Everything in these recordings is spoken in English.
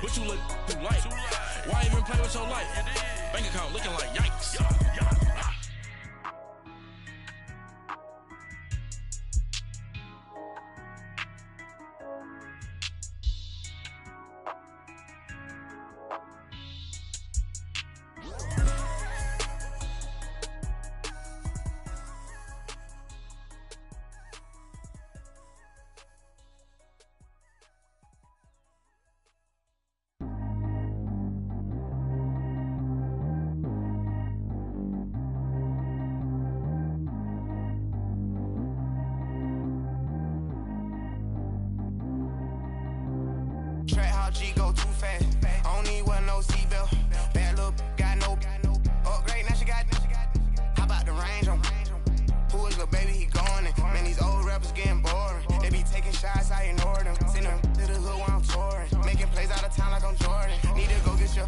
But you look too light. Why even play with your life? Bank account looking like yikes. Track how G go too fast. I don't need one no seatbelt. Bad little got no upgrade. Now she got. How about the range on? Who is the baby? He going in. Man, these old rappers getting boring. They be taking shots, I ignore them. Send them to the hood while I'm touring. Making plays out of town like I'm Jordan. Need to go get your.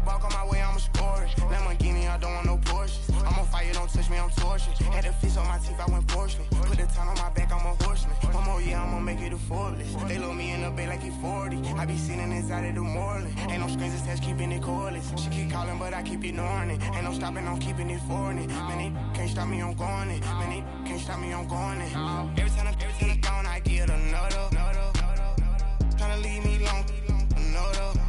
Walk on my way, I'ma score it. Lamborghini, I don't want no Porsches. I'm on fire, don't touch me, I'm tortured. Had the fish on my teeth, I went porcelain. Put the time on my back, I'm a horseman. One more year, I'ma make it a Forbes. They load me in the bay like he 40. I be sitting inside of the Moreland. Ain't no strings attached, keeping it cordless. She keep calling, but I keep ignoring it. Ain't no stopping, I'm keeping it for it. Man, they can't stop me, I'm going it. Man, they can't stop me, I'm going it. Every time I'm gone, I get another. Tryna leave me long, another.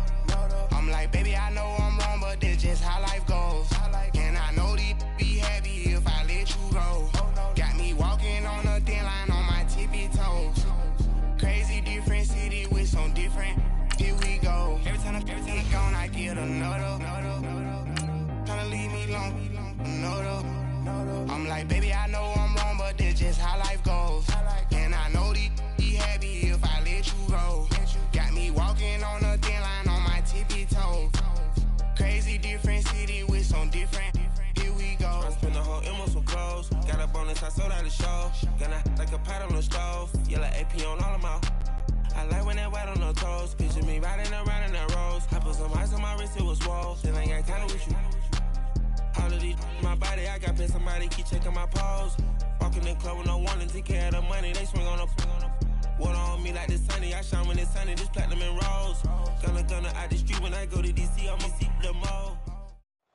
I'm like, baby, I know I'm wrong, but that's just how life goes. And I know these be happy if I let you go. Got me walking on a thin line on my tippy toes. Crazy different city with some different. Here we go. Every time I'm gone, I get another. Tryna leave me long, another. I'm like, baby, I know I'm wrong, but that's just how life goes. And I know these be happy if I let you go. Got me walking on a thin line on my tippy toes. Crazy different city with some different. Here we go. I spent the whole M on some clothes. Got up on this, I sold out the show. Gonna like a pot on the stove. Yellow AP on all of my. I like when that white on the toes. Picture me riding around in that rose. I put some ice on my wrist, it was swole. Then I got kinda with you. All of these, my body, I got pay somebody keep checking my pose. Walking in the club with no warning, take care of the money. They swing on the. Water on me like the sunny, I shine when it's sunny, this platinum and rose. Gonna out the street when I go to DC, I'ma see the mo.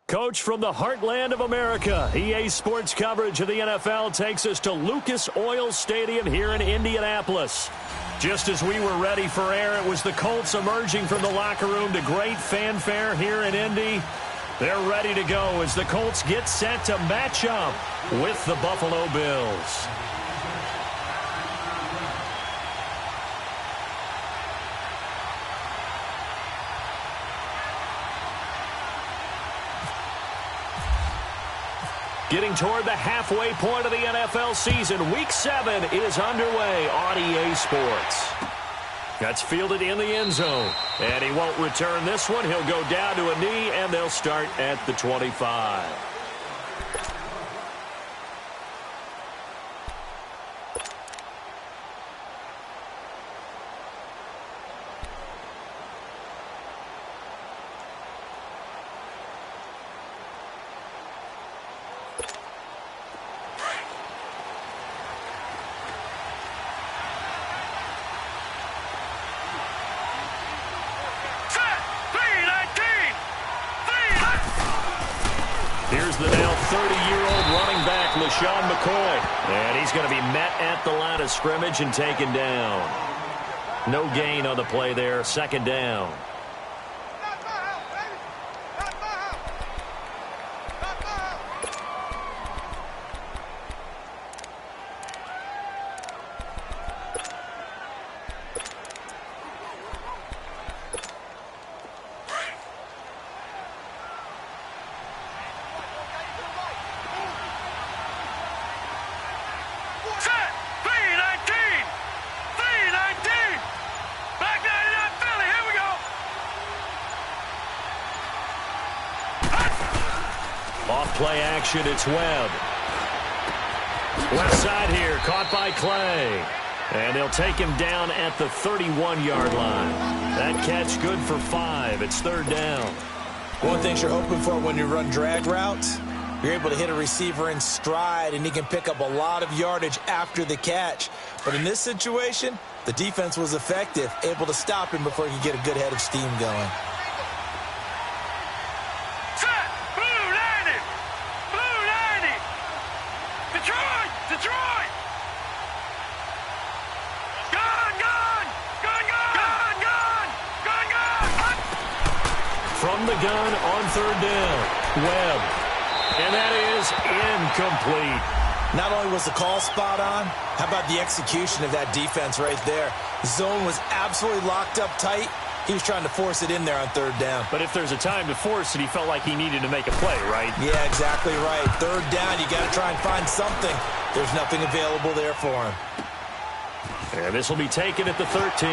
Coach from the heartland of America, EA Sports coverage of the NFL takes us to Lucas Oil Stadium here in Indianapolis. Just as we were ready for air, it was the Colts emerging from the locker room to great fanfare here in Indy. They're ready to go as the Colts get set to match up with the Buffalo Bills. Getting toward the halfway point of the NFL season, Week 7 is underway on EA Sports. That's fielded in the end zone, and he won't return this one. He'll go down to a knee, and they'll start at the 25. Here's the now 30-year-old running back, LaShawn McCoy. And he's going to be met at the line of scrimmage and taken down. No gain on the play there. Second down. Off-play action, it's Webb. Left side here, caught by Clay. And they'll take him down at the 31-yard line. That catch good for 5. It's third down. One thing you're hoping for when you run drag routes, you're able to hit a receiver in stride, and he can pick up a lot of yardage after the catch. But in this situation, The defense was effective, able to stop him before he could get a good head of steam going. Detroit! From the gun on third down, Webb. And that is incomplete. Not only was the call spot on, how about the execution of that defense right there? The zone was absolutely locked up tight. He was trying to force it in there on third down. But if there's a time to force it, he felt like he needed to make a play, right? Yeah, exactly right. Third down, you got to try and find something. There's nothing available there for him. And this will be taken at the 13.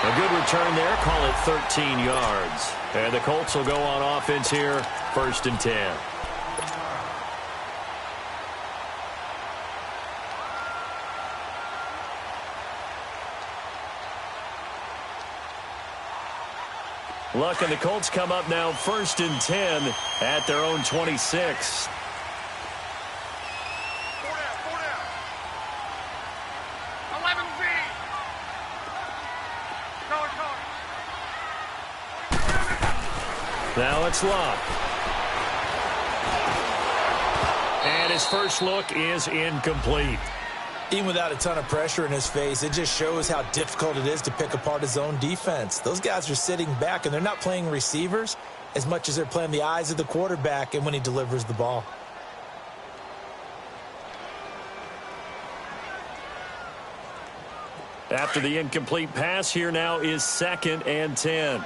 A good return there. Call it 13 yards. And the Colts will go on offense here, 1st and 10. Luck and the Colts come up now 1st and 10 at their own 26. Now it's Luck. And his first look is incomplete. Even without a ton of pressure in his face, it just shows how difficult it is to pick apart his own defense. Those guys are sitting back, and they're not playing receivers as much as they're playing the eyes of the quarterback and when he delivers the ball. After the incomplete pass, here now is 2nd and 10.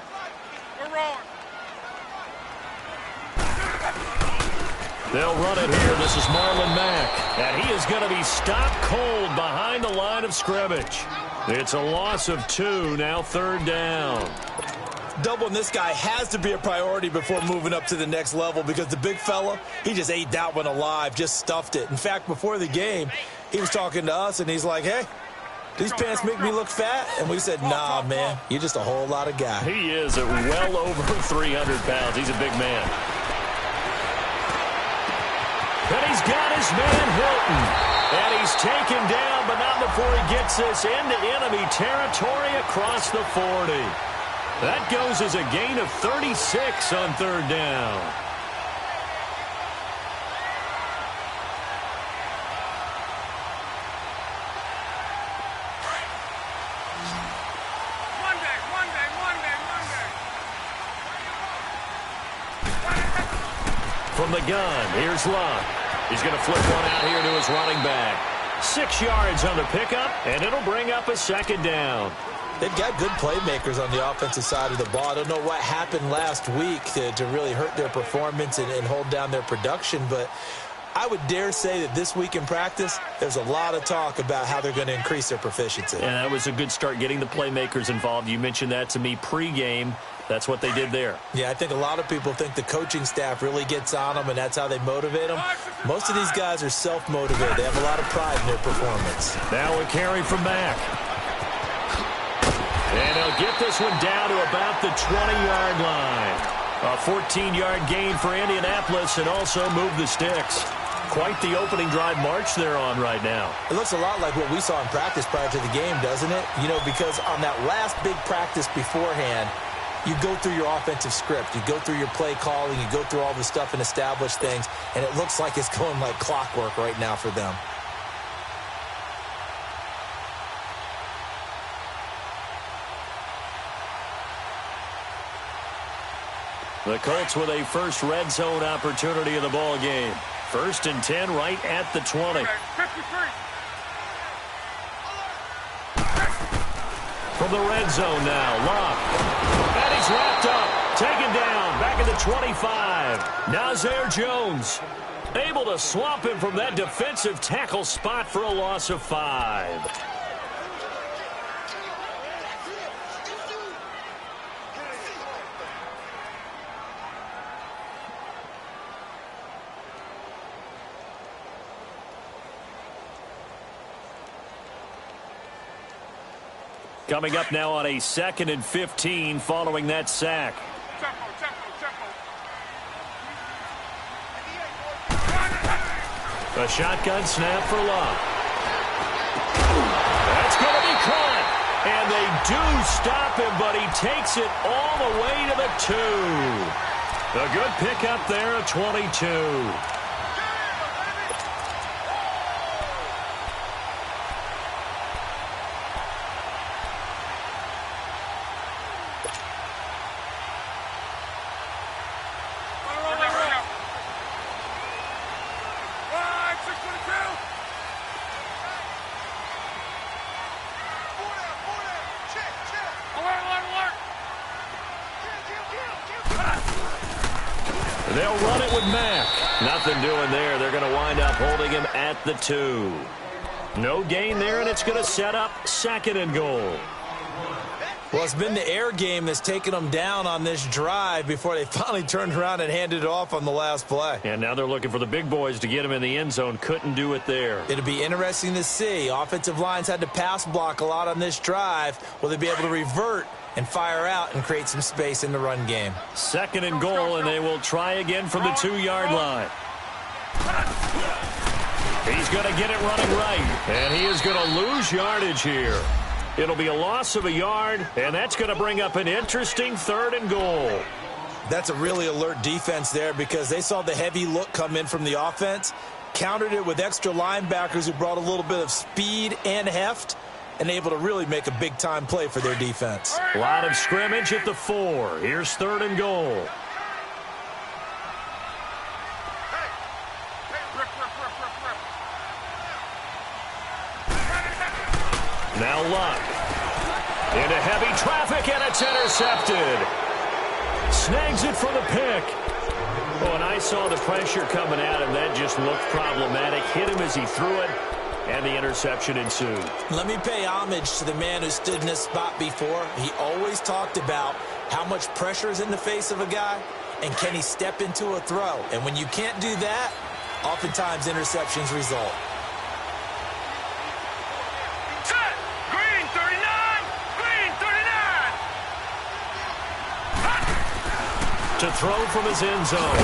They'll run it here. This is Marlon Mack. And he is going to be stopped cold behind the line of scrimmage. It's a loss of 2, now 3rd down. Doubling this guy has to be a priority before moving up to the next level because the big fella, he just ate that one alive, just stuffed it. In fact, before the game, he was talking to us, and he's like, hey, these pants make me look fat? And we said, nah, man, you're just a whole lot of guy. He is at well over 300 pounds. He's a big man. And he's got his man Hilton. And he's taken down, but not before he gets this into enemy territory across the 40. That goes as a gain of 36 on 3rd down. From the gun, here's Luck. He's going to flip one out here to his running back. 6 yards on the pickup, and it'll bring up a 2nd down. They've got good playmakers on the offensive side of the ball. I don't know what happened last week to really hurt their performance and hold down their production, but I would dare say that this week in practice, there's a lot of talk about how they're going to increase their proficiency. And that was a good start getting the playmakers involved. You mentioned that to me pregame. That's what they did there. Yeah, I think a lot of people think the coaching staff really gets on them, and that's how they motivate them. Most of these guys are self-motivated. They have a lot of pride in their performance. Now a carry from Mack. And they'll get this one down to about the 20-yard line. A 14-yard gain for Indianapolis and also move the sticks. Quite the opening drive march they're on right now. It looks a lot like what we saw in practice prior to the game, doesn't it? You know, because on that last big practice beforehand, you go through your offensive script. You go through your play calling. You go through all the stuff and establish things. And it looks like it's going like clockwork right now for them. The Colts with a first red zone opportunity in the ball game. 1st and 10 right at the 20. From the red zone now, Luck. And he's wrapped up, taken down, back at the 25. Nazir Jones able to swamp him from that defensive tackle spot for a loss of 5. Coming up now on a 2nd and 15 following that sack. A shotgun snap for Luck. do stop him, but he takes it all the way to the 2. A good pickup there at 22. They'll run it with Mack. Nothing doing there. They're going to wind up holding him at the 2. No gain there, and it's going to set up 2nd and goal. Well, it's been the air game that's taken them down on this drive before they finally turned around and handed it off on the last play. And now they're looking for the big boys to get him in the end zone. Couldn't do it there. It'll be interesting to see. Offensive lines had to pass block a lot on this drive. Will they be able to revert and fire out and create some space in the run game? 2nd and goal, and they will try again from the 2-yard line. He's going to get it running right, and he is going to lose yardage here. It'll be a loss of a yard, and that's going to bring up an interesting 3rd and goal. That's a really alert defense there because they saw the heavy look come in from the offense, countered it with extra linebackers who brought a little bit of speed and heft, and able to really make a big-time play for their defense. A lot of scrimmage at the 4. Here's 3rd and goal. Now Luck. Into heavy traffic, and it's intercepted. Snags it for the pick. Oh, and I saw the pressure coming at him. That just looked problematic. Hit him as he threw it. And the interception ensued. Let me pay homage to the man who stood in this spot before. He always talked about how much pressure is in the face of a guy, and can he step into a throw. And when you can't do that, oftentimes interceptions result. Set! Green 39! Green 39! To throw from his end zone.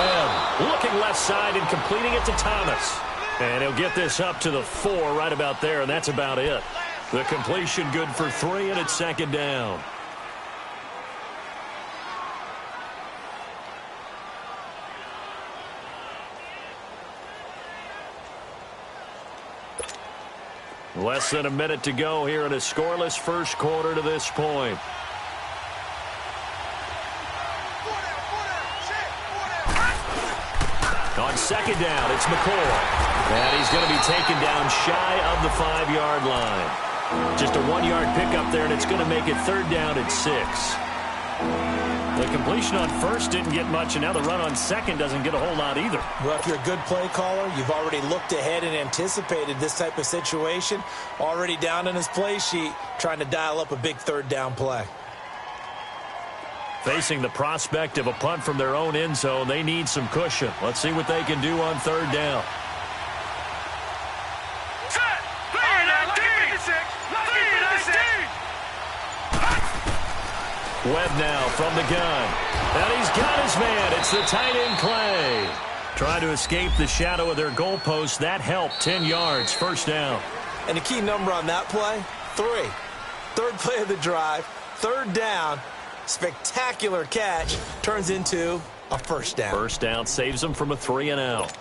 Webb looking left side and completing it to Thomas. And he'll get this up to the 4 right about there, and that's about it. The completion good for 3, and it's 2nd down. Less than a minute to go here in a scoreless first quarter to this point. On 2nd down, it's McCoy. And he's going to be taken down shy of the 5-yard line. Just a 1-yard pickup there, and it's going to make it 3rd down at 6. The completion on 1st didn't get much, and now the run on 2nd doesn't get a whole lot either. Well, if you're a good play caller, you've already looked ahead and anticipated this type of situation. Already down in his play sheet, trying to dial up a big 3rd down play. Facing the prospect of a punt from their own end zone, they need some cushion. Let's see what they can do on 3rd down. Webb now from the gun. And he's got his man. It's the tight end Clay. Trying to escape the shadow of their goalpost. That helped. 10 yards. 1st down. And the key number on that play, 3. 3rd play of the drive. 3rd down. Spectacular catch. Turns into a 1st down. 1st down saves them from a 3 and out.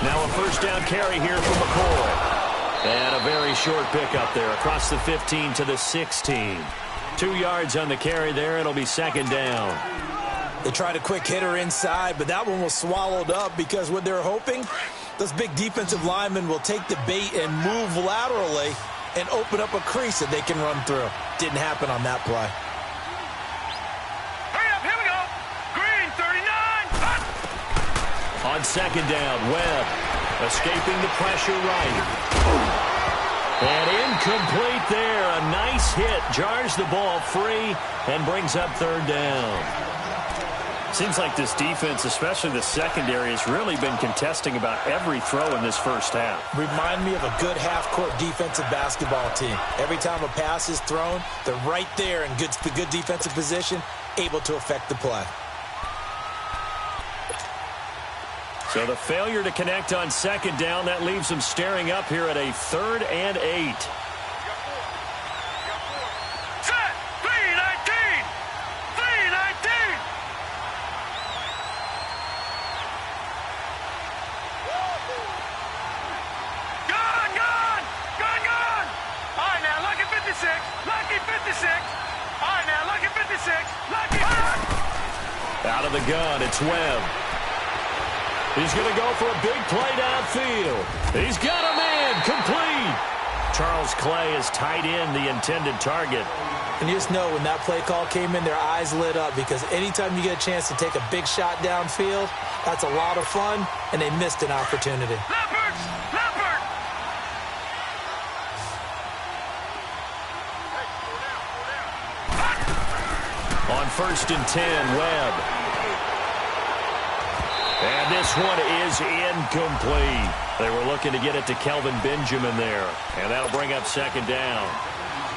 Now a 1st down carry here from McCoy. And a very short pickup there across the 15 to the 16. 2 yards on the carry there. It'll be 2nd down. They tried a quick hitter inside, but that one was swallowed up because what they're hoping, those big defensive linemen will take the bait and move laterally and open up a crease that they can run through. Didn't happen on that play. Hurry up, here we go. Green 39. Hot. On 2nd down, Webb escaping the pressure right. And incomplete there. A nice hit. Jars the ball free and brings up 3rd down. Seems like this defense, especially the secondary, has really been contesting about every throw in this first half. Remind me of a good half-court defensive basketball team. Every time a pass is thrown, they're right there in good defensive position, able to affect the play. So the failure to connect on second down, that leaves them staring up here at a 3rd and 8. Out of the gun, it's Webb. He's going to go for a big play downfield. He's got a man, complete. Charles Clay has tied in the intended target. And you just know when that play call came in, their eyes lit up, because anytime you get a chance to take a big shot downfield, that's a lot of fun, and they missed an opportunity. On 1st and 10, Webb. And this one is incomplete. They were looking to get it to Kelvin Benjamin there, and that'll bring up 2nd down.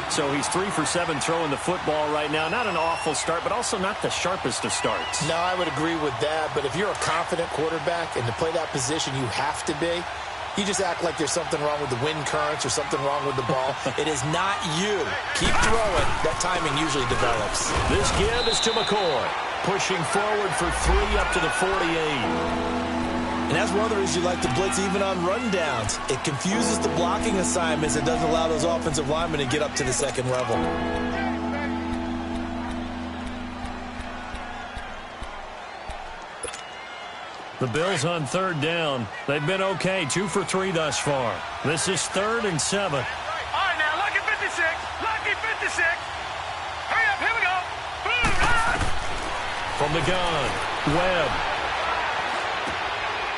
So he's 3 for 7 throwing the football right now. Not an awful start, but also not the sharpest of starts. No, I would agree with that, but if you're a confident quarterback and to play that position you have to be, you just act like there's something wrong with the wind currents or something wrong with the ball. It is not you. Keep throwing. That timing usually develops. This give is to McCoy. Pushing forward for 3 up to the 48. And that's one of the reasons you like to blitz even on rundowns. It confuses the blocking assignments and doesn't allow those offensive linemen to get up to the second level. The Bills on 3rd down. They've been okay, 2 for 3 thus far. This is 3rd and 7. All right, now, lucky 56. Lucky 56. Hurry up, here we go. Boom, From the gun, Webb.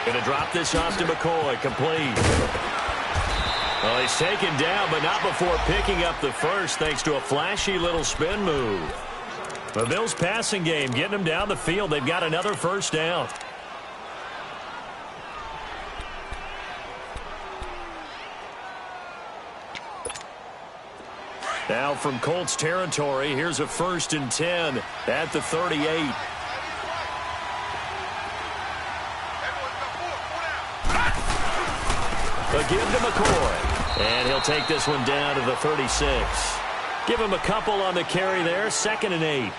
Going to drop this off to McCoy, complete. Well, he's taken down, but not before picking up the first, thanks to a flashy little spin move. The Bills' passing game, getting them down the field. They've got another 1st down. Now from Colts territory, here's a 1st and 10 at the 38. A give to McCoy. And he'll take this one down to the 36. Give him a couple on the carry there, 2nd and 8.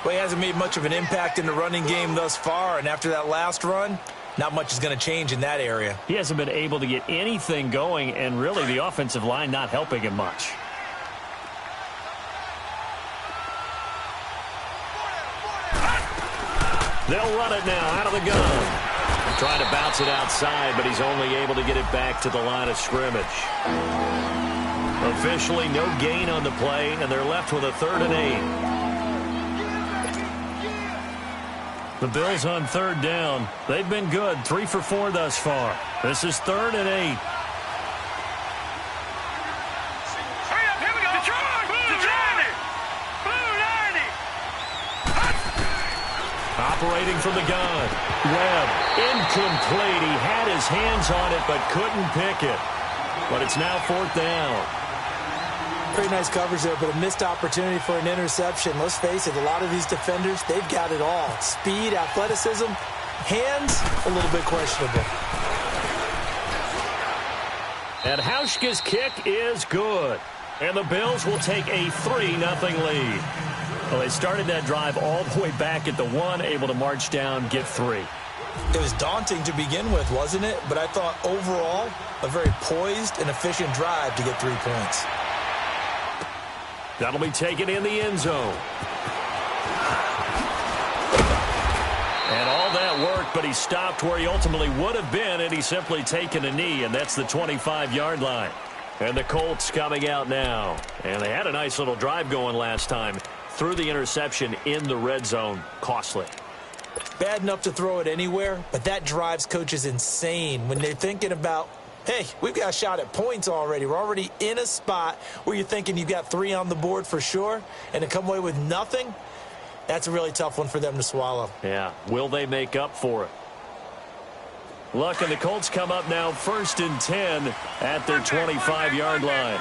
Well, he hasn't made much of an impact in the running game thus far, and after that last run, not much is going to change in that area. He hasn't been able to get anything going, and really the offensive line not helping him much. They'll run it now out of the gun. Trying to bounce it outside, but he's only able to get it back to the line of scrimmage. Officially no gain on the play, and they're left with a 3rd and 8. The Bills on 3rd down. They've been good, 3 for 4 thus far. This is 3rd and 8. Operating from the gun. Webb, incomplete. He had his hands on it but couldn't pick it. But it's now 4th down. Pretty nice coverage there, but a missed opportunity for an interception. Let's face it, a lot of these defenders, they've got it all. Speed, athleticism, hands, a little bit questionable. And Hauschka's kick is good. And the Bills will take a 3-0 lead. Well, they started that drive all the way back at the 1, able to march down, get 3. It was daunting to begin with, wasn't it? But I thought overall, a very poised and efficient drive to get 3 points. That'll be taken in the end zone. And all that worked, but he stopped where he ultimately would have been, and he's simply taken a knee, and that's the 25-yard line. And the Colts coming out now. And they had a nice little drive going last time. Threw the interception in the red zone. Costly. Bad enough to throw it anywhere, but that drives coaches insane when they're thinking about, hey, we've got a shot at points already. We're already in a spot where you're thinking you've got 3 on the board for sure, and to come away with nothing, That's a really tough one for them to swallow. Yeah. Will they make up for it? Luck and the Colts come up now 1st and 10 at their 25-yard line.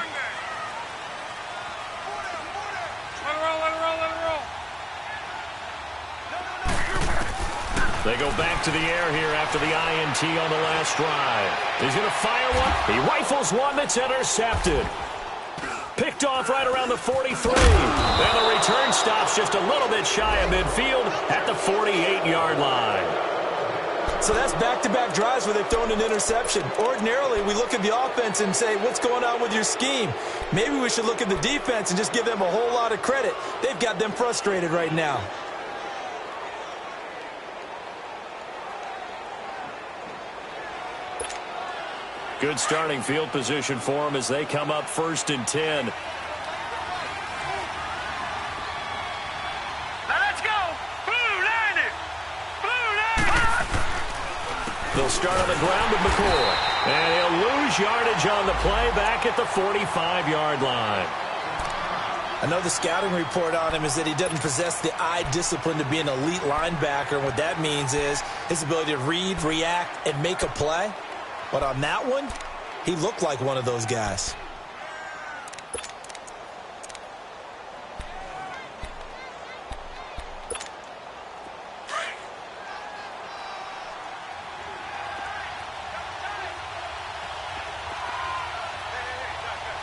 They go back to the air here after the INT on the last drive. He's going to fire one. He rifles one that's intercepted. Picked off right around the 43. And the return stops just a little bit shy of midfield at the 48-yard line. So that's back-to-back drives where they've thrown an interception. Ordinarily, we look at the offense and say, what's going on with your scheme? Maybe we should look at the defense and just give them a whole lot of credit. They've got them frustrated right now. Good starting field position for them as they come up 1st and 10. Now let's go. Blue line it. Blue line. They'll start on the ground with McCoy. And he'll lose yardage on the play back at the 45-yard line. I know the scouting report on him is that he doesn't possess the eye discipline to be an elite linebacker. What that means is his ability to read, react, and make a play. But on that one, he looked like one of those guys.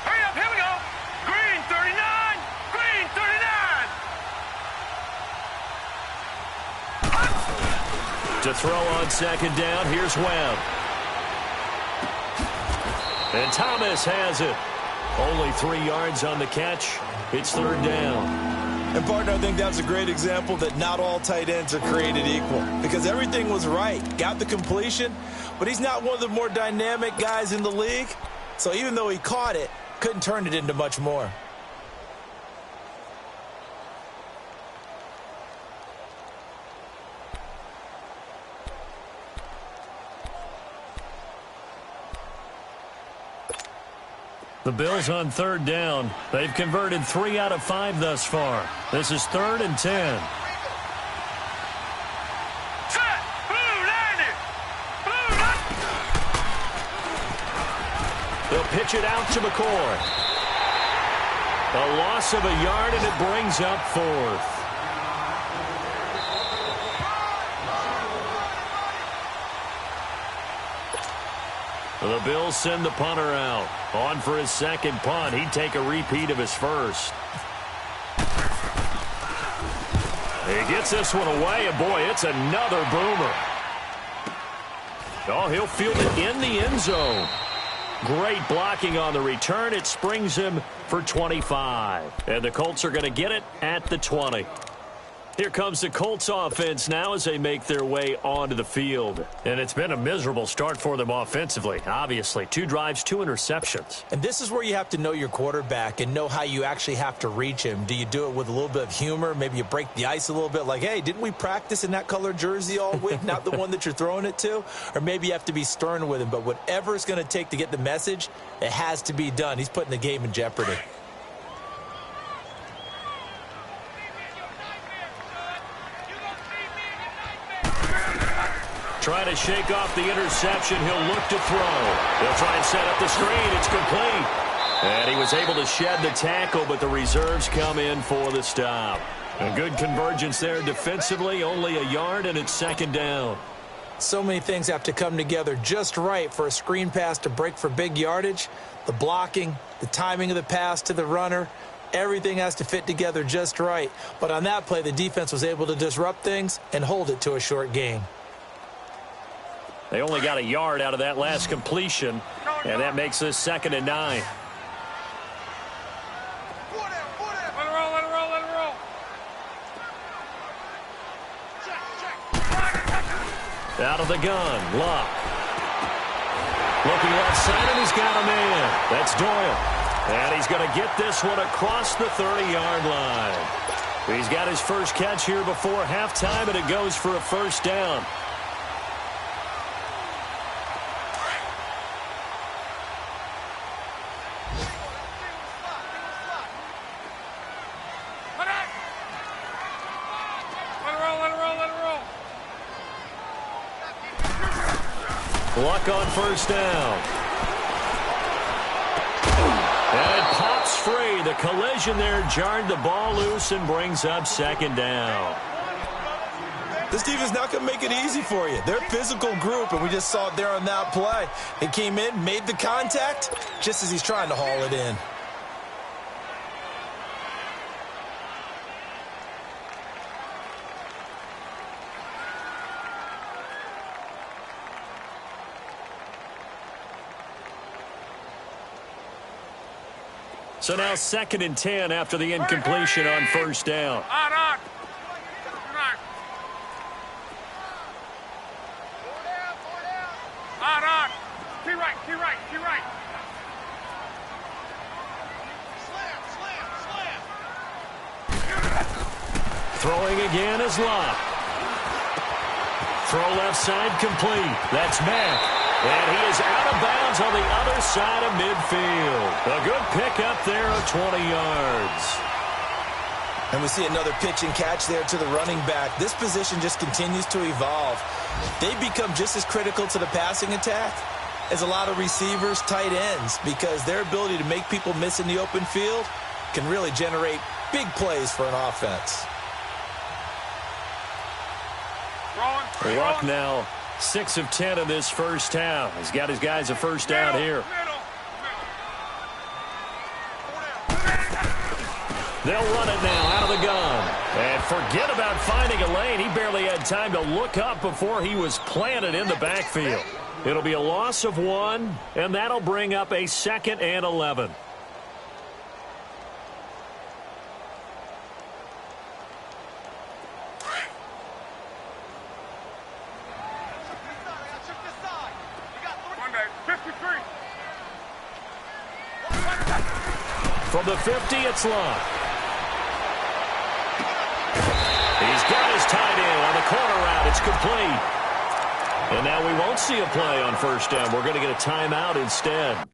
Hurry up, here we go. Green 39. Green 39. To throw on 2nd down, here's Webb. And Thomas has it. Only 3 yards on the catch. It's 3rd down. And, partner, I think that's a great example that not all tight ends are created equal. Because everything was right. Got the completion, but he's not one of the more dynamic guys in the league. So even though he caught it, couldn't turn it into much more. The Bills on 3rd down. They've converted 3 out of 5 thus far. This is 3rd and 10. Set. Blue line it. Blue line. They'll pitch it out to McCoy. A loss of a yard, and it brings up 4th. The Bills send the punter out. On for his 2nd punt. He'd take a repeat of his first. He gets this one away, and boy, it's another boomer. Oh, he'll field it in the end zone. Great blocking on the return. It springs him for 25. And the Colts are going to get it at the 20. Here comes the Colts offense now as they make their way onto the field. And it's been a miserable start for them offensively, obviously. 2 drives, 2 interceptions. And this is where you have to know your quarterback and know how you actually have to reach him. Do you do it with a little bit of humor? Maybe you break the ice a little bit like, hey, didn't we practice in that color jersey all week? Not the one that you're throwing it to? Or maybe you have to be stern with him. But whatever it's going to take to get the message, it has to be done. He's putting the game in jeopardy. Trying to shake off the interception. He'll look to throw. They'll try and set up the screen. It's complete. And he was able to shed the tackle, but the reserves come in for the stop. A good convergence there defensively. Only a yard, and it's 2nd down. So many things have to come together just right for a screen pass to break for big yardage. The blocking, the timing of the pass to the runner, everything has to fit together just right. But on that play, the defense was able to disrupt things and hold it to a short gain. They only got a yard out of that last completion, and that makes this 2nd and 9. Let it roll, let it roll, let it roll. Out of the gun, Luck. Looking left side, and he's got a man. That's Doyle. And he's going to get this one across the 30-yard line. He's got his first catch here before halftime, and it goes for a 1st down. Luck on first down. And it pops free. The collision there jarred the ball loose and brings up second down. This defense not going to make it easy for you. They're a physical group, and we just saw it there on that play. He came in, made the contact, just as he's trying to haul it in. So now 2nd and 10 after the incompletion on first down. On. On. Key right. Throwing again is Locke. Throw left side complete. That's Mack. And he is out of bounds on the other side of midfield. A good pickup there of 20 yards. And we see another pitch and catch there to the running back. This position just continues to evolve. They become just as critical to the passing attack as a lot of receivers, tight ends, because their ability to make people miss in the open field can really generate big plays for an offense. Luck now 6 of 10 in this first half. He's got his guys a first down here. They'll run it now out of the gun. And forget about finding a lane. He barely had time to look up before he was planted in the backfield. It'll be a loss of 1, and that'll bring up a 2nd and 11. From the 50, it's Locke. He's got his tight end on the corner route. It's complete. And now we won't see a play on first down. We're going to get a timeout instead.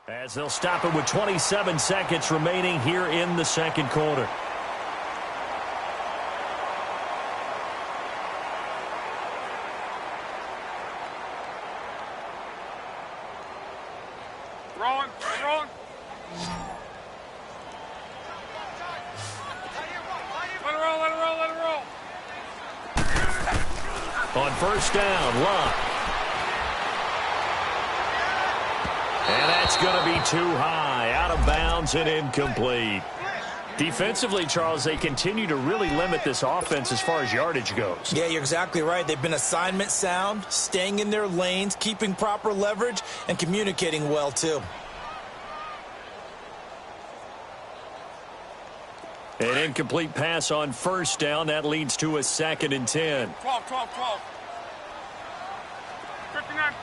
As they'll stop it with 27 seconds remaining here in the second quarter. Rolling. Let it roll. On first down, Locke. And that's going to be too high, out of bounds and incomplete. Defensively, Charles, they continue to really limit this offense as far as yardage goes. Yeah, you're exactly right. They've been assignment sound, staying in their lanes, keeping proper leverage, and communicating well, too. An incomplete pass on first down. That leads to a 2nd and 10. 12. 59.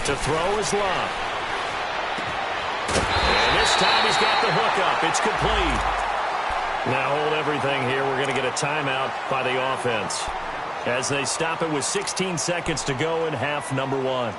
To throw is Locke. And this time he's got the hook up. It's complete. Now hold everything here. We're going to get a timeout by the offense as they stop it with 16 seconds to go in half number 1.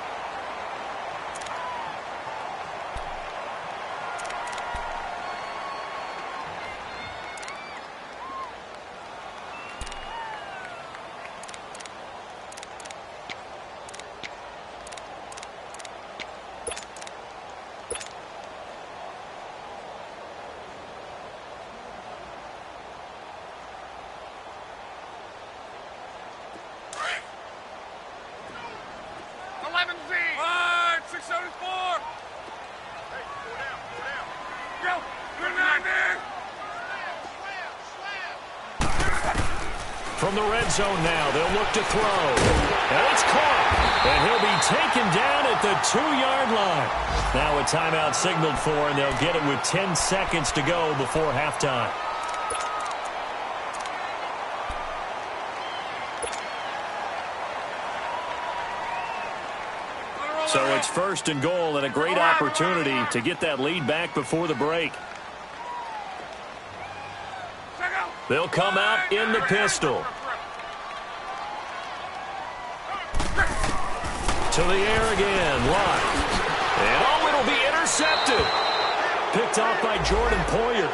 From the red zone now, they'll look to throw. And it's caught. And he'll be taken down at the 2-yard line. Now a timeout signaled for, and they'll get it with 10 seconds to go before halftime. So it's 1st and goal, and a great opportunity to get that lead back before the break. They'll come out in the pistol. To the air again. Lock. And oh, it'll be intercepted. Picked off by Jordan Poyer.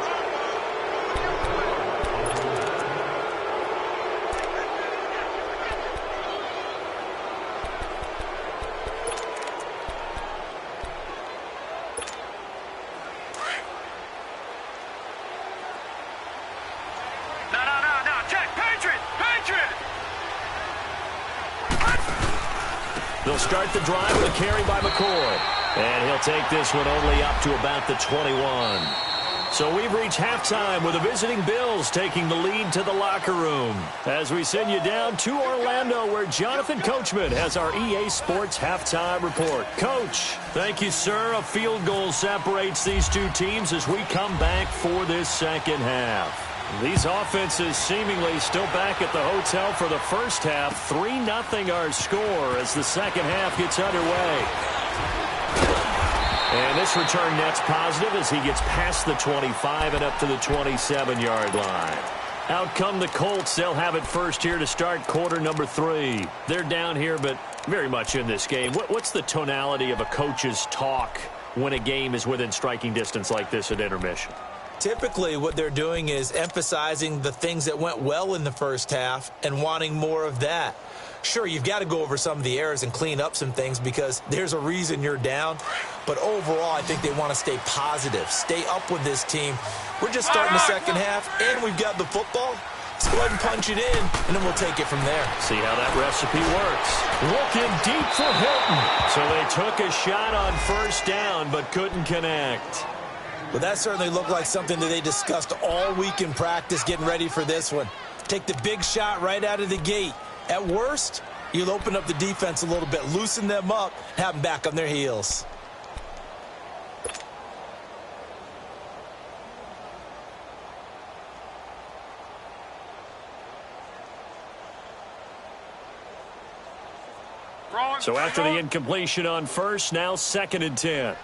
They'll start the drive with a carry by McCoy. And he'll take this one only up to about the 21. So we've reached halftime with the visiting Bills taking the lead to the locker room. As we send you down to Orlando, where Jonathan Coachman has our EA Sports halftime report. Coach, thank you, sir. A field goal separates these two teams as we come back for this second half. These offenses seemingly still back at the hotel for the first half. 3-0 our score as the second half gets underway. And this return net's positive as he gets past the 25 and up to the 27-yard line. Out come the Colts. They'll have it first here to start quarter number 3. They're down here, but very much in this game. What's the tonality of a coach's talk when a game is within striking distance like this at intermission? Typically, what they're doing is emphasizing the things that went well in the first half and wanting more of that. Sure, you've got to go over some of the errors and clean up some things because there's a reason you're down. But overall, I think they want to stay positive, stay up with this team. We're just starting the second half, and we've got the football. Let's go ahead and punch it in, and then we'll take it from there. See how that recipe works. Looking deep for Hilton. So they took a shot on first down, but couldn't connect. Well, that certainly looked like something that they discussed all week in practice getting ready for this one. Take the big shot right out of the gate. At worst, you'll open up the defense a little bit, loosen them up, have them back on their heels. So after the incompletion on first, now 2nd and 10.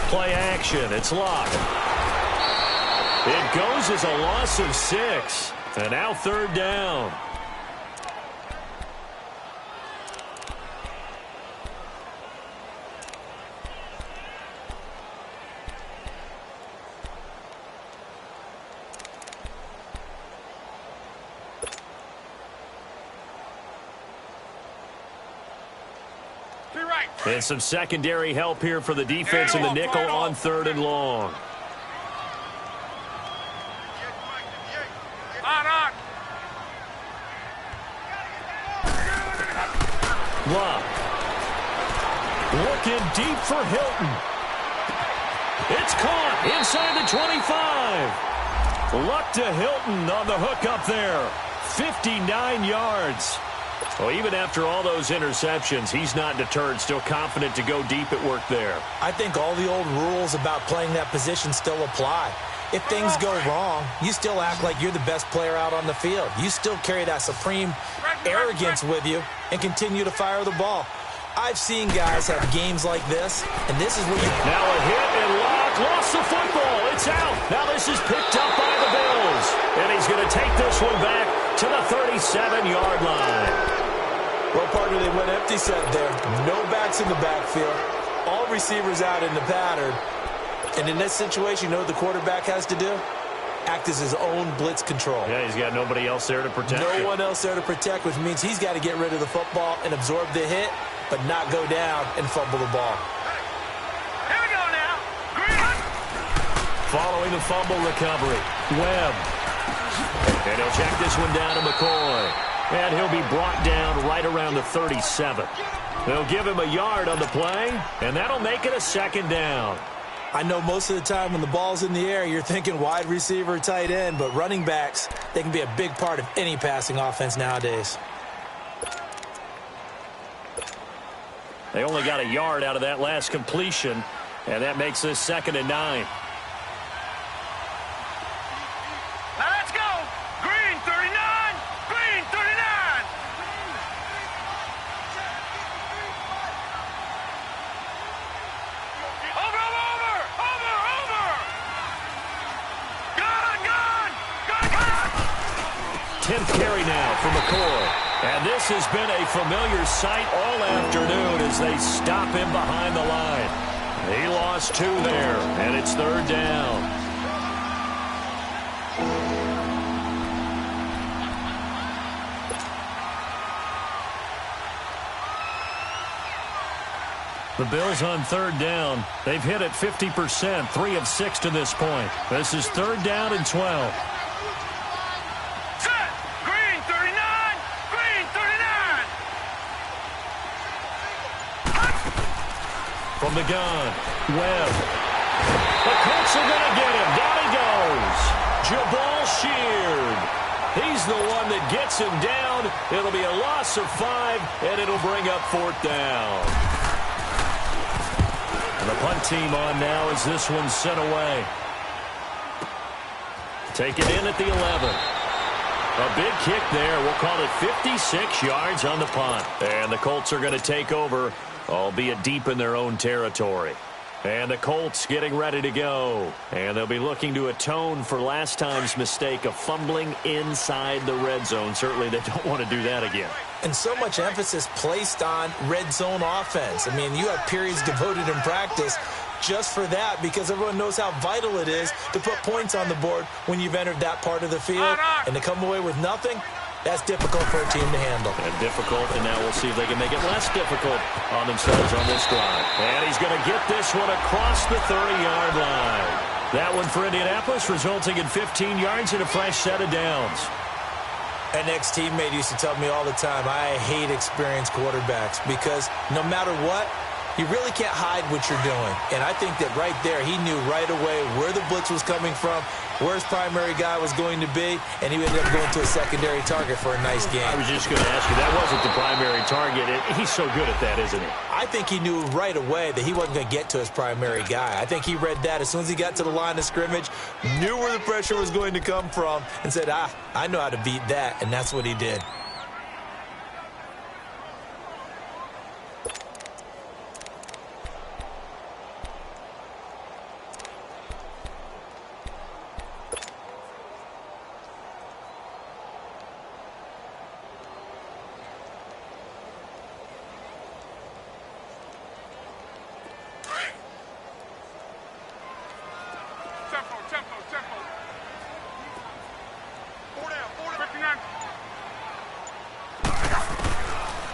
Play action. It's locked. It goes as a loss of 6. And now 3rd down. And some secondary help here for the defense in the nickel on 3rd and long. Lock. Looking deep for Hilton. It's caught inside the 25. Luck to Hilton on the hook up there. 59 yards. Well, even after all those interceptions, he's not deterred, still confident to go deep at work there. I think all the old rules about playing that position still apply. If things go wrong, you still act like you're the best player out on the field. You still carry that supreme arrogance with you and continue to fire the ball. I've seen guys have games like this, and this is where you... Now a hit and Lock lost the football. It's out. Now this is picked up by the Bills. And he's going to take this one back to the 37-yard line. Well, partner, they went empty set there. No backs in the backfield. All receivers out in the pattern. And in this situation, you know what the quarterback has to do? Act as his own blitz control. Yeah, he's got nobody else there to protect him. No one else there to protect, which means he's got to get rid of the football and absorb the hit, but not go down and fumble the ball. Here we go now. Green. Following the fumble recovery, Webb. And he'll check this one down to McCoy. And he'll be brought down right around the 37. They'll give him a yard on the play, and that'll make it a second down. I know most of the time when the ball's in the air, you're thinking wide receiver, tight end, but running backs, they can be a big part of any passing offense nowadays. They only got a yard out of that last completion, and that makes this 2nd and 9. Let's go. Green 39. Green 39. Over. Gone. 10th carry now for McCoy. And this has been a familiar sight all afternoon as they stop him behind the line. He lost 2 there, and it's 3rd down. The Bills on 3rd down. They've hit it 50%, 3 of 6 to this point. This is 3rd down and 12. From the gun, Webb. The Colts are going to get him. Down he goes. Jabal Sheard. He's the one that gets him down. It'll be a loss of 5, and it'll bring up 4th down. And the punt team on now as this one's sent away. Take it in at the 11. A big kick there. We'll call it 56 yards on the punt. And the Colts are going to take over, albeit deep in their own territory. And the Colts getting ready to go. And they'll be looking to atone for last time's mistake of fumbling inside the red zone. Certainly they don't want to do that again. And so much emphasis placed on red zone offense. I mean, you have periods devoted in practice just for that because everyone knows how vital it is to put points on the board when you've entered that part of the field. And to come away with nothing, that's difficult for a team to handle. And difficult, and now we'll see if they can make it less difficult on themselves on this drive. And he's going to get this one across the 30-yard line. That one for Indianapolis, resulting in 15 yards and a fresh set of downs. An ex-teammate used to tell me all the time, I hate experienced quarterbacks because no matter what, you really can't hide what you're doing. And I think that right there, he knew right away where the blitz was coming from, where his primary guy was going to be, and he ended up going to a secondary target for a nice game. I was just going to ask you, that wasn't the primary target. He's so good at that, isn't he? I think he knew right away that he wasn't going to get to his primary guy. I think he read that as soon as he got to the line of scrimmage, knew where the pressure was going to come from, and said, I know how to beat that, and that's what he did.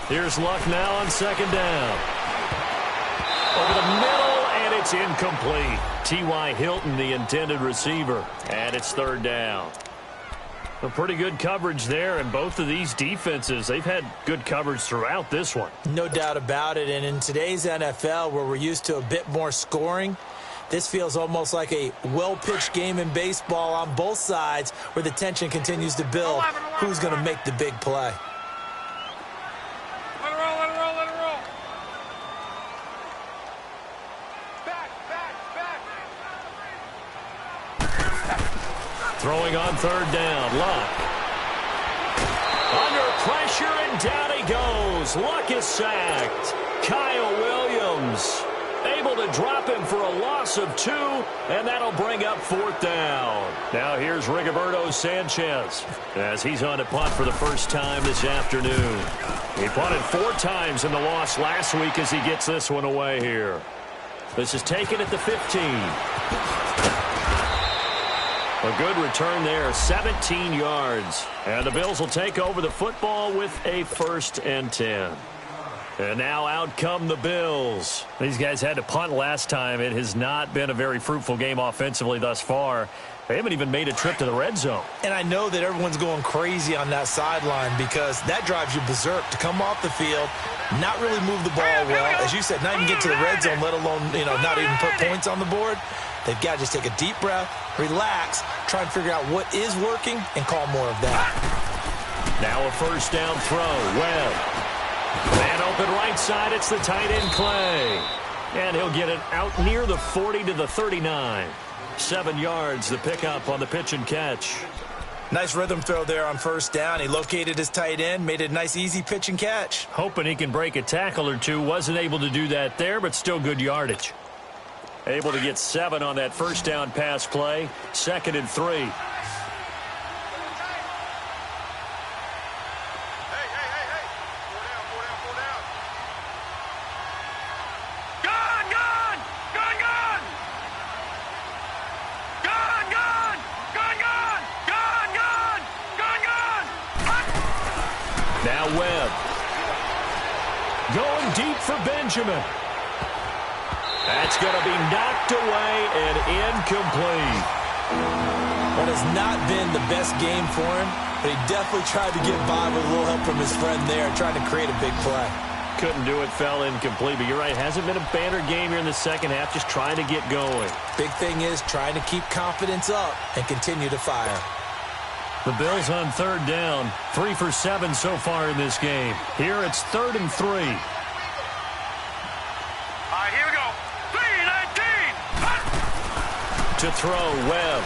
Here's Luck now on 2nd down. Over the middle, and it's incomplete. T.Y. Hilton, the intended receiver, and it's 3rd down. A pretty good coverage there, and both of these defenses, they've had good coverage throughout this one. No doubt about it, and in today's NFL, where we're used to a bit more scoring, this feels almost like a well-pitched game in baseball on both sides where the tension continues to build. Who's going to make the big play? Throwing on 3rd down, Luck. Under pressure, and down he goes. Luck is sacked. Kyle Williams able to drop him for a loss of 2, and that'll bring up 4th down. Now here's Rigoberto Sanchez as he's on to punt for the first time this afternoon. He punted 4 times in the loss last week as he gets this one away here. This is taken at the 15. A good return there, 17 yards. And the Bills will take over the football with a 1st and 10. And now out come the Bills. These guys had to punt last time. It has not been a very fruitful game offensively thus far. They haven't even made a trip to the red zone. And I know that everyone's going crazy on that sideline because that drives you berserk to come off the field, not really move the ball well. As you said, not even get to the red zone, let alone, not even put points on the board. They've got to just take a deep breath, relax, try and figure out what is working, and call more of that. Now a first down throw. Webb. Man open right side. It's the tight end Clay. And he'll get it out near the 40 to the 39. 7 yards, the pickup on the pitch and catch. Nice rhythm throw there on first down. He located his tight end, made it a nice, easy pitch and catch. Hoping he can break a tackle or two. Wasn't able to do that there, but still good yardage. Able to get 7 on that first down pass play. 2nd and 3. Now Webb. Going deep for Benjamin. That's going to be knocked away and incomplete. That has not been the best game for him, but he definitely tried to get by with a little help from his friend there, trying to create a big play. Couldn't do it, fell incomplete, but you're right, hasn't been a banner game here in the second half, just trying to get going. Big thing is trying to keep confidence up and continue to fire. The Bills on third down, 3 for 7 so far in this game. Here it's 3rd and 3. All right, here we go. 3-19. To throw, Webb.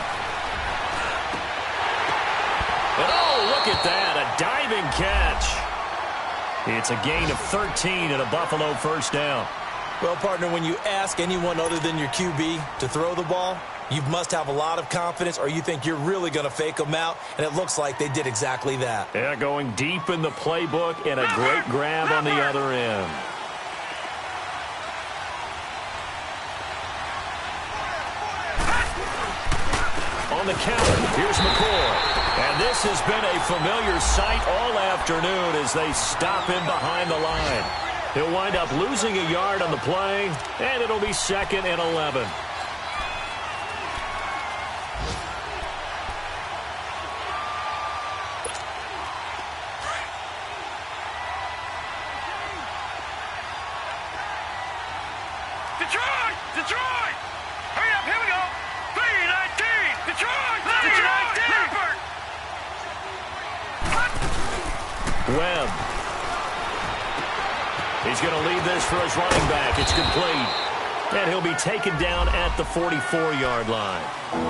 And oh, look at that, a diving catch. It's a gain of 13 and a Buffalo first down. Well, partner, when you ask anyone other than your QB to throw the ball, you must have a lot of confidence or you think you're really going to fake them out, and it looks like they did exactly that. Yeah, going deep in the playbook and a great grab on the other end. On the counter, here's McCoy. And this has been a familiar sight all afternoon as they stop him behind the line. He'll wind up losing a yard on the play, and it'll be 2nd and 11. Detroit! Hurry up, here we go! 3-19! Detroit! 3-19! Webb. He's going to lead this for his running back. It's complete. And he'll be taken down at the 44-yard line.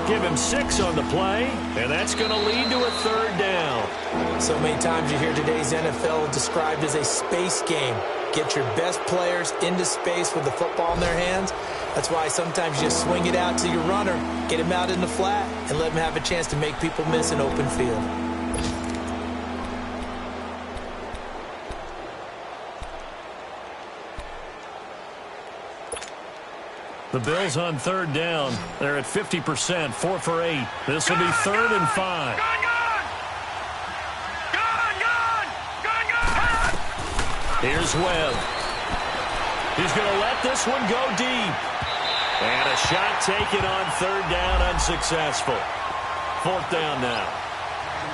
Give him 6 on the play, and that's going to lead to a 3rd down. So many times you hear today's NFL described as a space game. Get your best players into space with the football in their hands. That's why sometimes you just swing it out to your runner, get him out in the flat, and let him have a chance to make people miss an open field. The Bills on 3rd down. They're at 50%, 4 for 8. This will be 3rd and 5. Here's Webb. He's going to let this one go deep. And a shot taken on 3rd down, unsuccessful. 4th down now.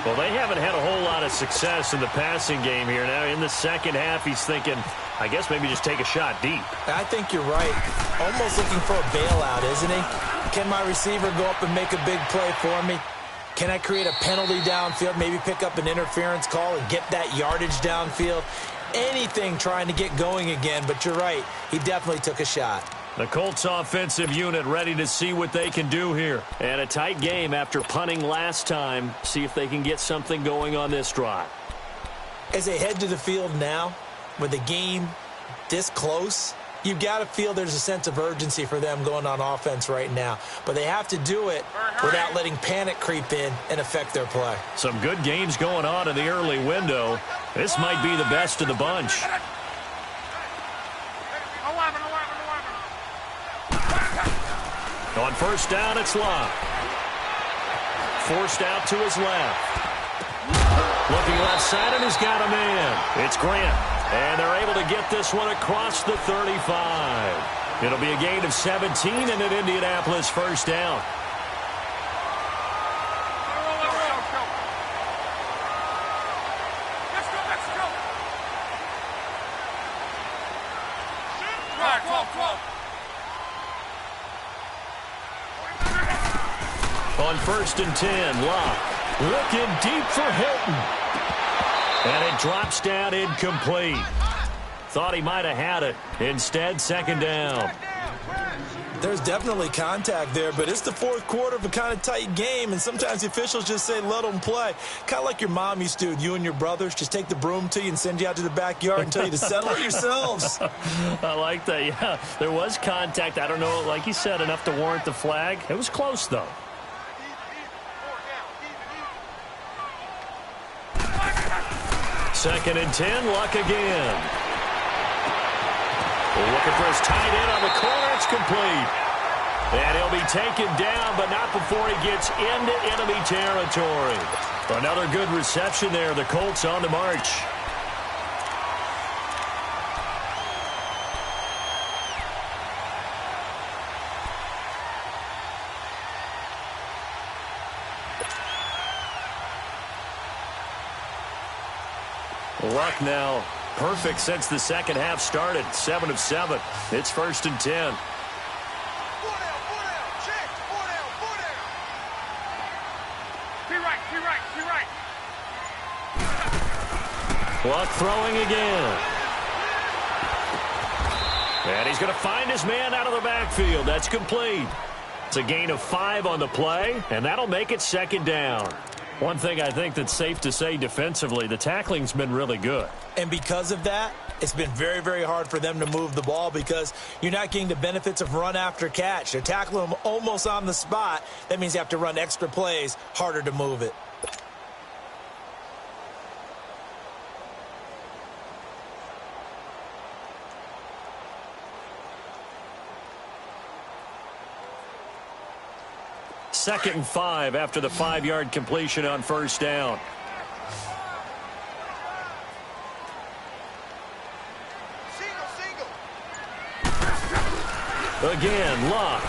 Well, they haven't had a whole lot of success in the passing game here. Now, in the second half, he's thinking, I guess maybe just take a shot deep. I think you're right. Almost looking for a bailout, isn't he? Can my receiver go up and make a big play for me? Can I create a penalty downfield, maybe pick up an interference call and get that yardage downfield? Anything trying to get going again, but you're right. He definitely took a shot. The Colts offensive unit ready to see what they can do here. And a tight game after punting last time. See if they can get something going on this drive. As they head to the field now, with the game this close, you've got to feel there's a sense of urgency for them going on offense right now. But they have to do it without letting panic creep in and affect their play. Some good games going on in the early window. This might be the best of the bunch. On first down, it's Locke. Forced out to his left. Looking left side, and he's got a man. It's Grant. And they're able to get this one across the 35. It'll be a gain of 17 and an Indianapolis first down. On 1st and 10, Locke looking deep for Hilton. And it drops down incomplete. Thought he might have had it. Instead, 2nd down. There's definitely contact there, but it's the 4th quarter of a kind of tight game, and sometimes the officials just say, let them play. Kind of like your mom used to, you and your brothers, just take the broom to you and send you out to the backyard and tell you to settle it yourselves. I like that, yeah. There was contact. I don't know, like you said, enough to warrant the flag. It was close, though. Second and 10, Luck again. Looking for his tight end on the corner. It's complete. And he'll be taken down, but not before he gets into enemy territory. Another good reception there. The Colts on the march. Luck now perfect since the second half started. 7 of 7. It's 1st and 10. Luck throwing again. And he's going to find his man out of the backfield. That's complete. It's a gain of 5 on the play, and that'll make it 2nd down. One thing I think that's safe to say defensively, the tackling's been really good. And because of that, it's been very, very hard for them to move the ball because you're not getting the benefits of run after catch. They're tackling them almost on the spot. That means you have to run extra plays, harder to move it. Second and 5 after the 5-yard completion on 1st down. Again, Luck.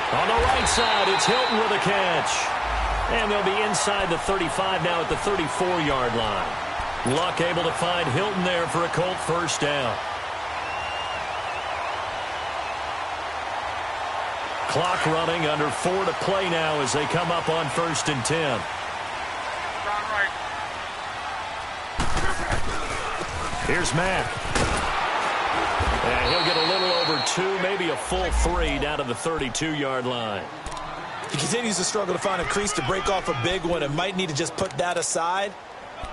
On the right side, it's Hilton with a catch. And they'll be inside the 35 now at the 34-yard line. Luck able to find Hilton there for a Colt 1st down. Clock running, under 4 to play now as they come up on 1st and 10. Here's Mack. And he'll get a little over 2, maybe a full 3 down to the 32-yard line. He continues to struggle to find a crease to break off a big one and might need to just put that aside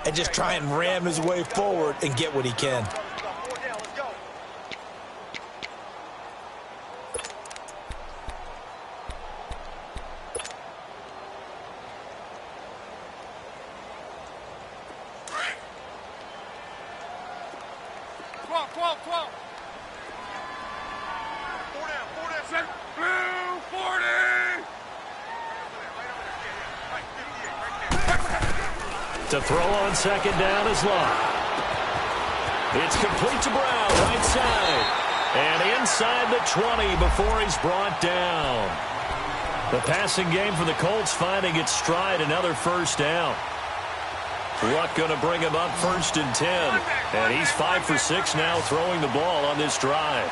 and just try and ram his way forward and get what he can. To throw on 2nd down is Luck. It's complete to Brown, right side. And inside the 20 before he's brought down. The passing game for the Colts finding its stride, another 1st down. Luck going to bring him up 1st and 10. And he's 5 for 6 now throwing the ball on this drive.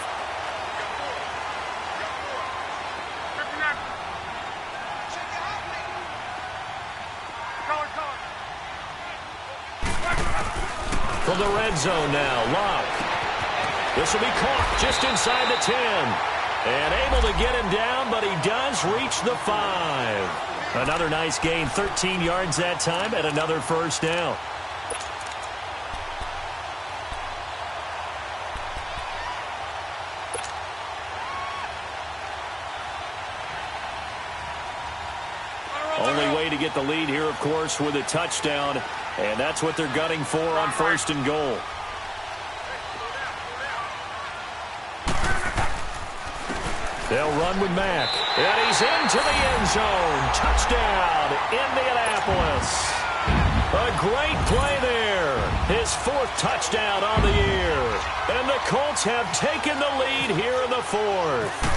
From the red zone now, Luck. This will be caught just inside the 10. And able to get him down, but he does reach the 5. Another nice gain, 13 yards that time, and another 1st down. Only way to get the lead here, of course, with a touchdown. And that's what they're gunning for on 1st and goal. They'll run with Mack. And he's into the end zone. Touchdown, Indianapolis. A great play there. His 4th touchdown on the year. And the Colts have taken the lead here in the 4th.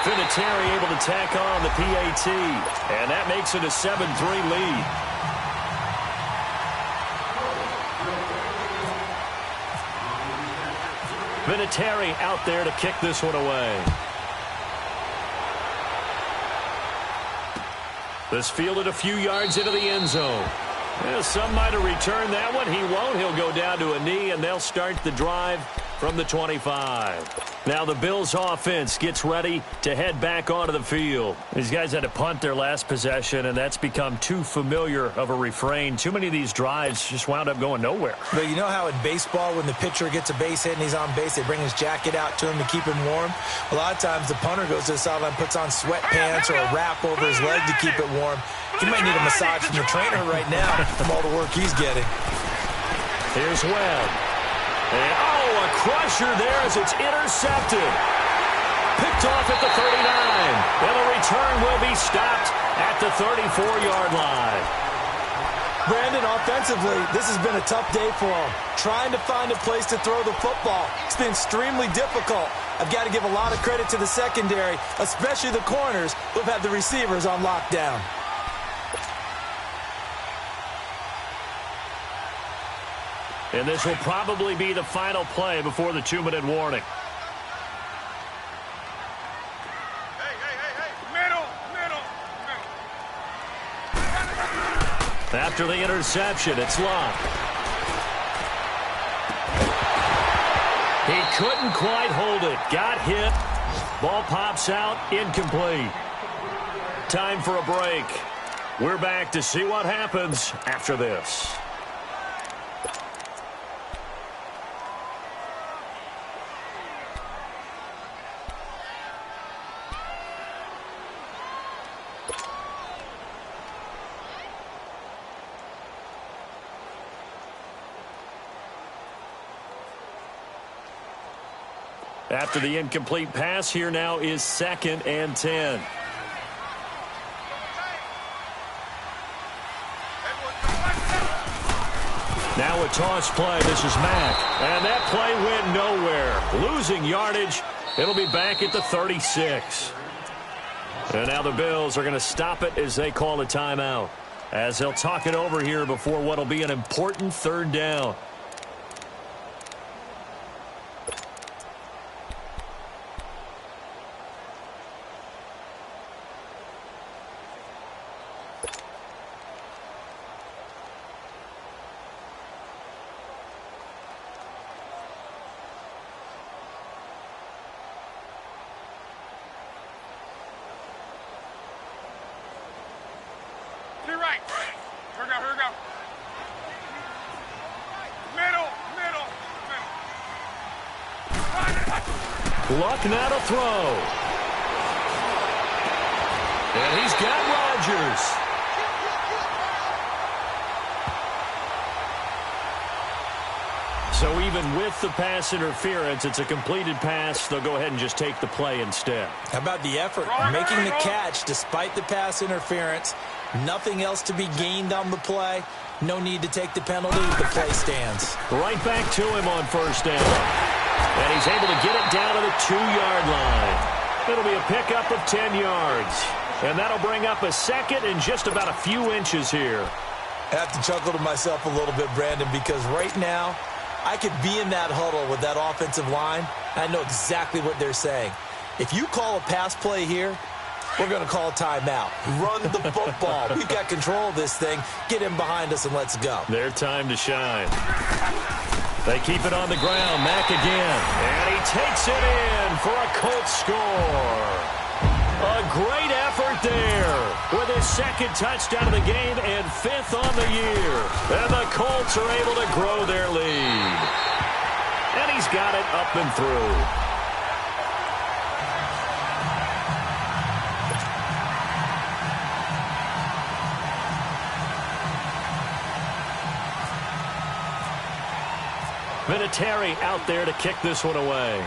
Vinatieri able to tack on the PAT, and that makes it a 7-3 lead. Vinatieri out there to kick this one away. This fielded a few yards into the end zone. Well, some might have returned that one. He won't. He'll go down to a knee, and they'll start the drive from the 25. Now the Bills offense gets ready to head back onto the field. These guys had to punt their last possession, and that's become too familiar of a refrain. Too many of these drives just wound up going nowhere. But you know how in baseball, when the pitcher gets a base hit and he's on base, they bring his jacket out to him to keep him warm? A lot of times the punter goes to the sideline, puts on sweatpants or a wrap over his leg to keep it warm. He might need a massage from the trainer right now from all the work he's getting. Here's Webb. And, a crusher there as it's intercepted. Picked off at the 39. And the return will be stopped at the 34-yard line. Brandon, offensively, this has been a tough day for him. Trying to find a place to throw the football. It's been extremely difficult. I've got to give a lot of credit to the secondary, especially the corners who have had the receivers on lockdown. And this will probably be the final play before the 2-minute warning. Middle. After the interception, it's locked. He couldn't quite hold it. Got hit. Ball pops out. Incomplete. Time for a break. We're back to see what happens after this. After the incomplete pass, here now is 2nd and 10. Now a toss play. This is Mack. And that play went nowhere. Losing yardage. It'll be back at the 36. And now the Bills are going to stop it as they call a timeout, as they'll talk it over here before what will be an important 3rd down. Here we go. Middle. Luck now to throw. And he's got Rodgers. So even with the pass interference, it's a completed pass. They'll go ahead and just take the play instead. How about the effort? Making the catch despite the pass interference. Nothing else to be gained on the play. No need to take the penalty. The play stands. Right back to him on 1st down. And he's able to get it down to the 2-yard line. It'll be a pickup of 10 yards. And that'll bring up a 2nd and just about a few inches here. I have to chuckle to myself a little bit, Brandon, because right now I could be in that huddle with that offensive line. I know exactly what they're saying. If you call a pass play here, we're going to call a timeout. Run the football. We've got control of this thing. Get him behind us and let's go. Their time to shine. They keep it on the ground. Mack again. And he takes it in for a Colts score. A great effort there with his 2nd touchdown of the game and 5th on the year. And the Colts are able to grow their lead. And he's got it up and through. Vinatieri out there to kick this one away.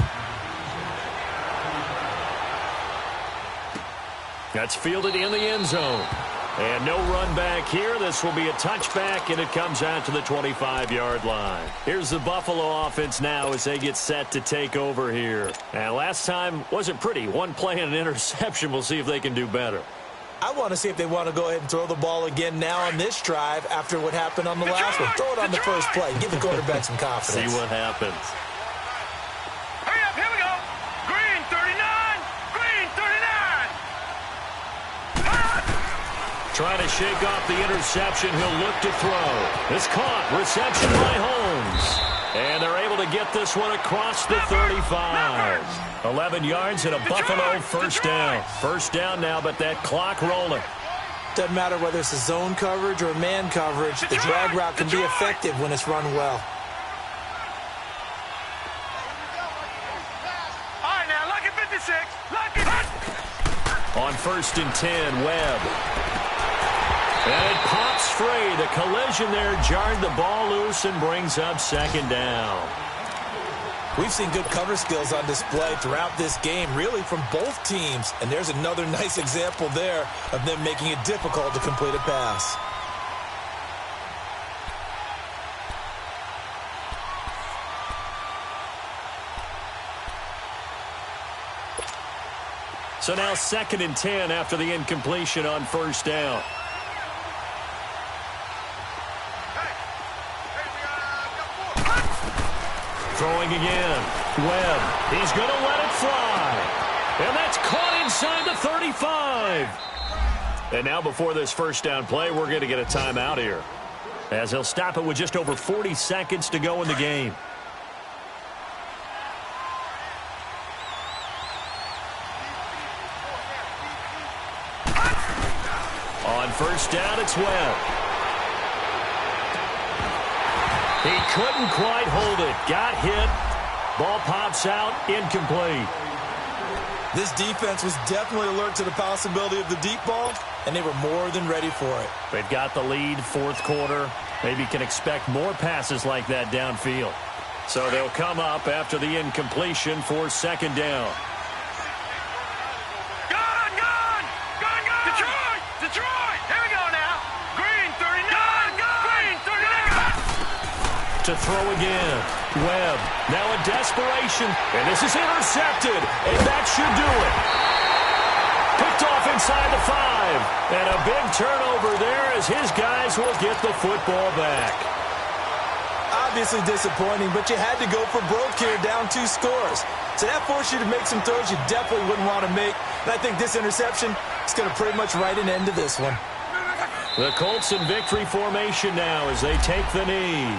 That's fielded in the end zone. And no run back here. This will be a touchback, and it comes out to the 25-yard line. Here's the Buffalo offense now as they get set to take over here. And last time wasn't pretty. One play and an interception. We'll see if they can do better. I want to see if they want to go ahead and throw the ball again now on this drive after what happened on the last one. Throw it on the first play. Give the quarterback some confidence. See what happens. Hurry up, here we go. Green 39. Trying to shake off the interception. He'll look to throw. It's caught. Reception by Holmes. And they're able to get this one across the 35. 11 yards and a Buffalo first down. First down now, but that clock rolling. Doesn't matter whether it's a zone coverage or man coverage. The drag route can be effective when it's run well. All right, now, lucky 56. Lucky. On 1st and 10, Webb. And it pops free. The collision there jarred the ball loose and brings up second down. We've seen good cover skills on display throughout this game, really from both teams. And there's another nice example there of them making it difficult to complete a pass. So now 2nd and 10 after the incompletion on first down. Throwing again. Webb. He's going to let it fly. And that's caught inside the 35. And now before this first down play, we're going to get a timeout here, as he'll stop it with just over 40 seconds to go in the game. On first down, it's Webb. He couldn't quite hold it. Got hit. Ball pops out. Incomplete. This defense was definitely alert to the possibility of the deep ball, and they were more than ready for it. They've got the lead, 4th quarter. Maybe can expect more passes like that downfield. So they'll come up after the incompletion for 2nd down. Gone, gone! Gone, gone! Detroit! Detroit! Here we go now. Green, 39. Green, 39. To throw again. Webb. Now a desperation. And this is intercepted. And that should do it. Picked off inside the 5. And a big turnover there as his guys will get the football back. Obviously disappointing, but you had to go for broke here, down 2 scores. So that forced you to make some throws you definitely wouldn't want to make. And I think this interception is going to pretty much write an end to this one. The Colts in victory formation now as they take the knee.